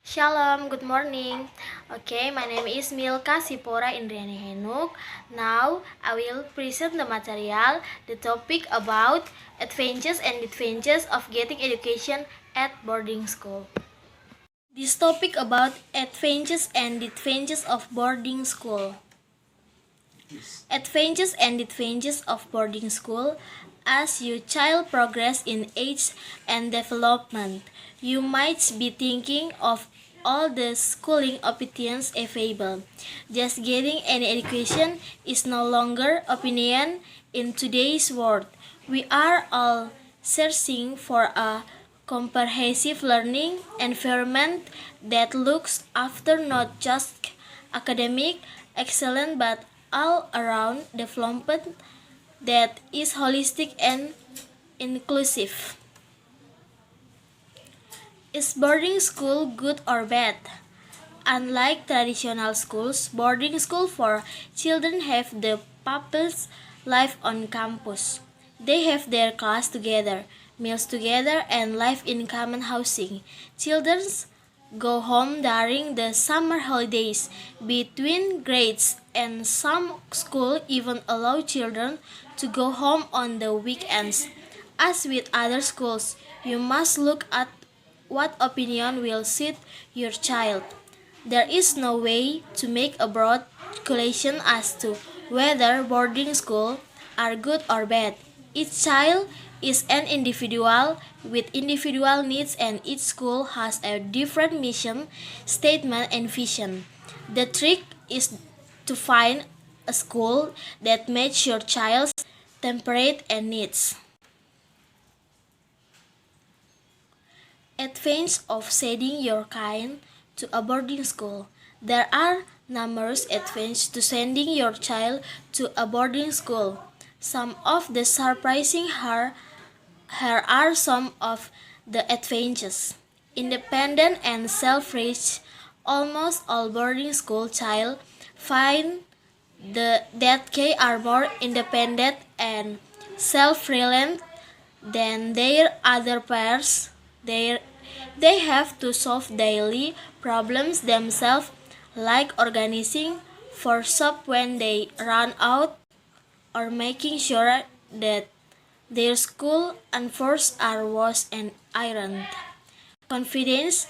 Shalom, good morning. Okay, my name is Milka Sipora Indriani Henuk. Now I will present the material, the topic about advantages and disadvantages of getting education at boarding school. This topic about advantages and disadvantages of boarding school. Advantages and disadvantages of boarding school. As your child progresses in age and development, you might be thinking of all the schooling options available. Just getting any education is no longer opinion in today's world. We are all searching for a comprehensive learning environment that looks after not just academic excellence but all around development that is holistic and inclusive. Is boarding school good or bad? Unlike traditional schools, boarding school for children have the pupils life on campus. They have their class together, meals together, and life in common housing. Children go home during the summer holidays between grades, and some schools even allow children to go home on the weekends. As with other schools, you must look at what opinion will suit your child. There is no way to make a broad calculation as to whether boarding schools are good or bad. Each child is an individual with individual needs, and each school has a different mission, statement, and vision. The trick is to find a school that matches your child's temperament and needs. Advantage of sending your kind to a boarding school. There are numerous advantages to sending your child to a boarding school. Some of the surprising here are some of the advantages. Independent and self-raised. Almost all boarding school child find that they are more independent and self-reliant than their other peers. They have to solve daily problems themselves, like organizing for shop when they run out or making sure that their school uniforms are washed and ironed. Confidence.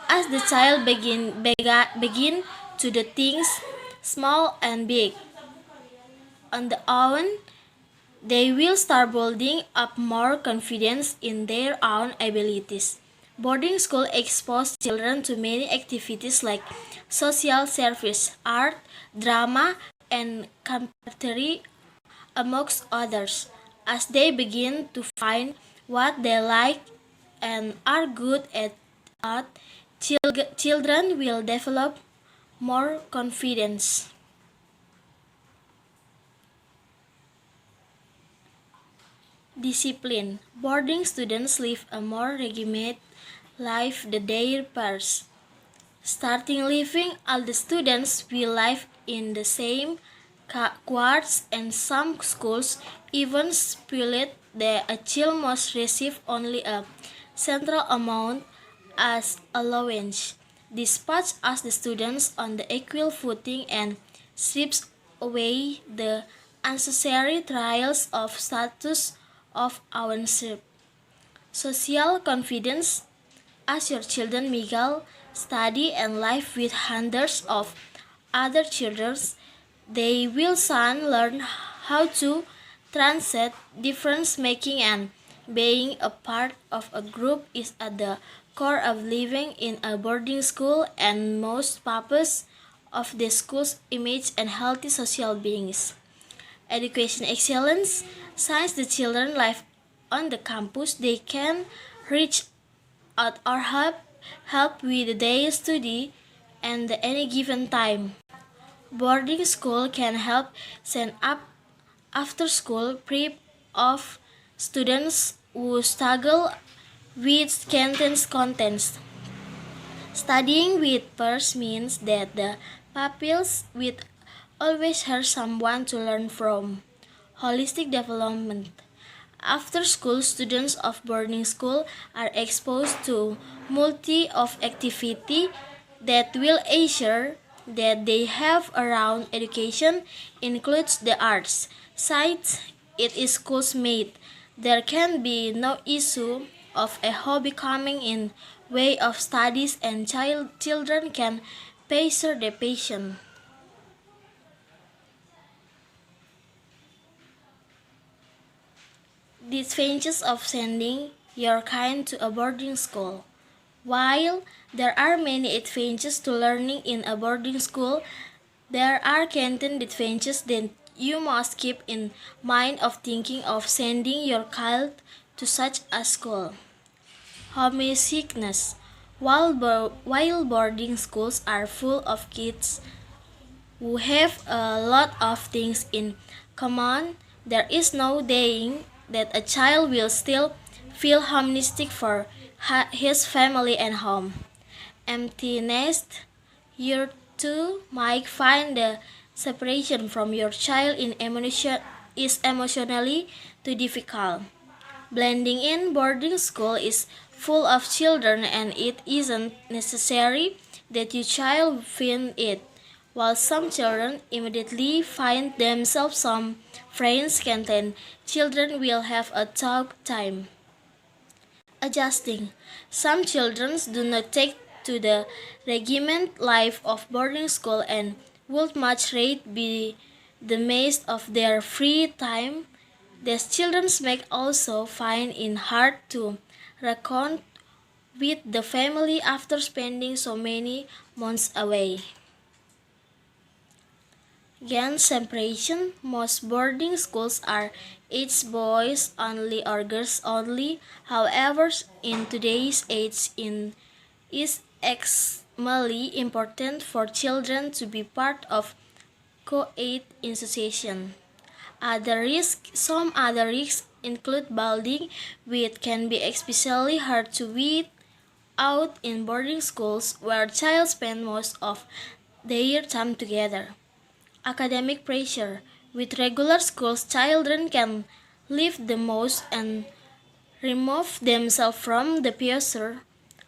As the child begin to do things small and big on their own, they will start building up more confidence in their own abilities. Boarding school expose children to many activities like social service, art, drama, and camaraderie, amongst others. As they begin to find what they like and are good at, children will develop more confidence. Discipline. Boarding students live a more regimented life than their peers. Starting living, all the students will live in the same quarters, and some schools even split that a child must receive only a central amount as allowance. This puts us the students on the equal footing and strips away the unnecessary trials of status of ownership. Social confidence. As your children mingle, study, and live with hundreds of other children, they will soon learn how to translate difference making, and being a part of a group is at the core of living in a boarding school and most purpose of the school's image and healthy social beings. Education excellence. Since the children live on the campus, they can reach out or help with their study and at any given time. Boarding school can help send up after school prep of students who struggle with contents contents. Studying with peers means that the pupils will always have someone to learn from. Holistic development. After school, students of boarding school are exposed to multi of activity that will ensure that they have around education includes the arts. Science, it is school's mate. There can be no issue of a hobby coming in way of studies and children can pacer the patient. Disadvantages of sending your kind to a boarding school. While there are many advantages to learning in a boarding school, there are certain disadvantages that you must keep in mind of thinking of sending your child to such a school. Homesickness. While boarding schools are full of kids who have a lot of things in common, there is no denying that a child will still feel homesick for his family and home. Empty nest. You too might find the separation from your child is emotionally too difficult. Blending in boarding school is full of children and it isn't necessary that your child find it. While some children immediately find themselves some friends content, children will have a tough time adjusting. Some children do not take to the regiment life of boarding school and would much rather be the maze of their free time. These children may also find it hard to reconnect with the family after spending so many months away. Again, separation. Most boarding schools are age boys only or girls only. However, in today's age, it is extremely important for children to be part of co-ed institution. Some other risks include bullying, which can be especially hard to weed out in boarding schools where children spend most of their time together. Academic pressure. With regular schools, children can live the most and remove themselves from the pressure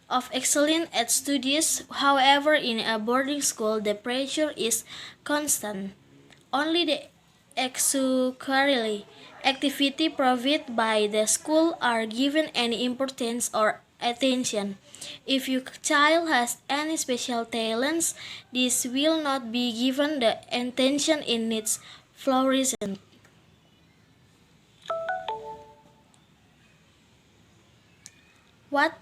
of excelling at studies. However, in a boarding school, the pressure is constant. Only the extracurricular activity provided by the school are given any importance or attention. If your child has any special talents, this will not be given the attention it needs flourishing. What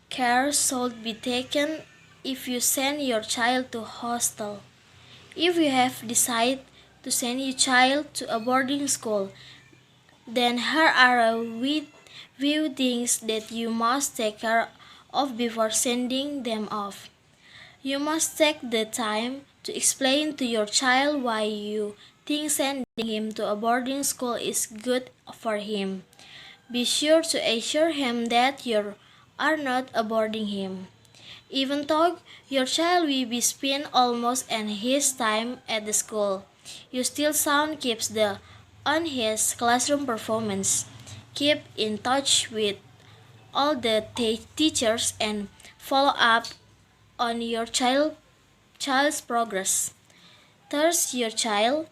care should be taken if you send your child to hostel? If you have decided to send your child to a boarding school, then here are a few things that you must take care of before sending them off. You must take the time to explain to your child why you think sending him to a boarding school is good for him. Be sure to assure him that you are not avoiding him. Even though your child will be spend almost an his time at the school, you still sound keeps the on his classroom performance. Keep in touch with all the teachers and follow up on your child's progress. Thus, your child,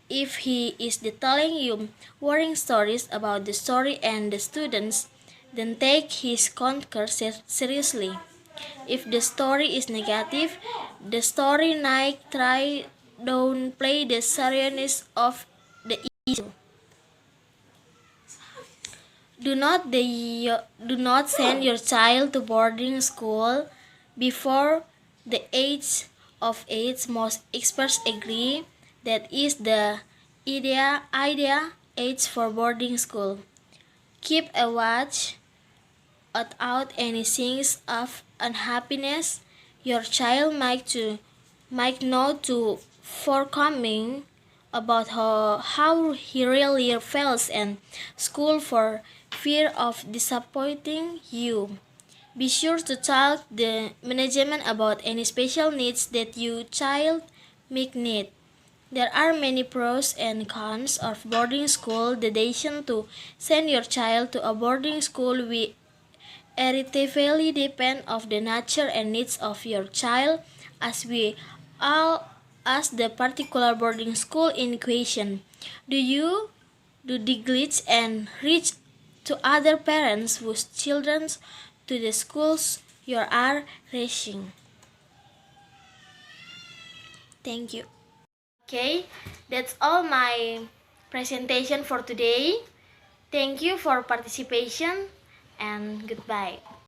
if he is telling you worrying stories about the story and the students, then take his concur seriously. If the story is negative, the story night try don't play the seriousness of the issue. Do not send your child to boarding school before the age of 8. Most experts agree that is the idea age for boarding school. Keep a watch out any signs of unhappiness your child might know to forthcoming about how he really feels in school for fear of disappointing you. Be sure to talk the management about any special needs that your child may need. There are many pros and cons of boarding school. The decision to send your child to a boarding school will heavily depend on the nature and needs of your child, as we all as the particular boarding school in question. Do you do neglect and reach to other parents whose children to the schools you are raising? Thank you. Okay, that's all my presentation for today. Thank you for participation and goodbye.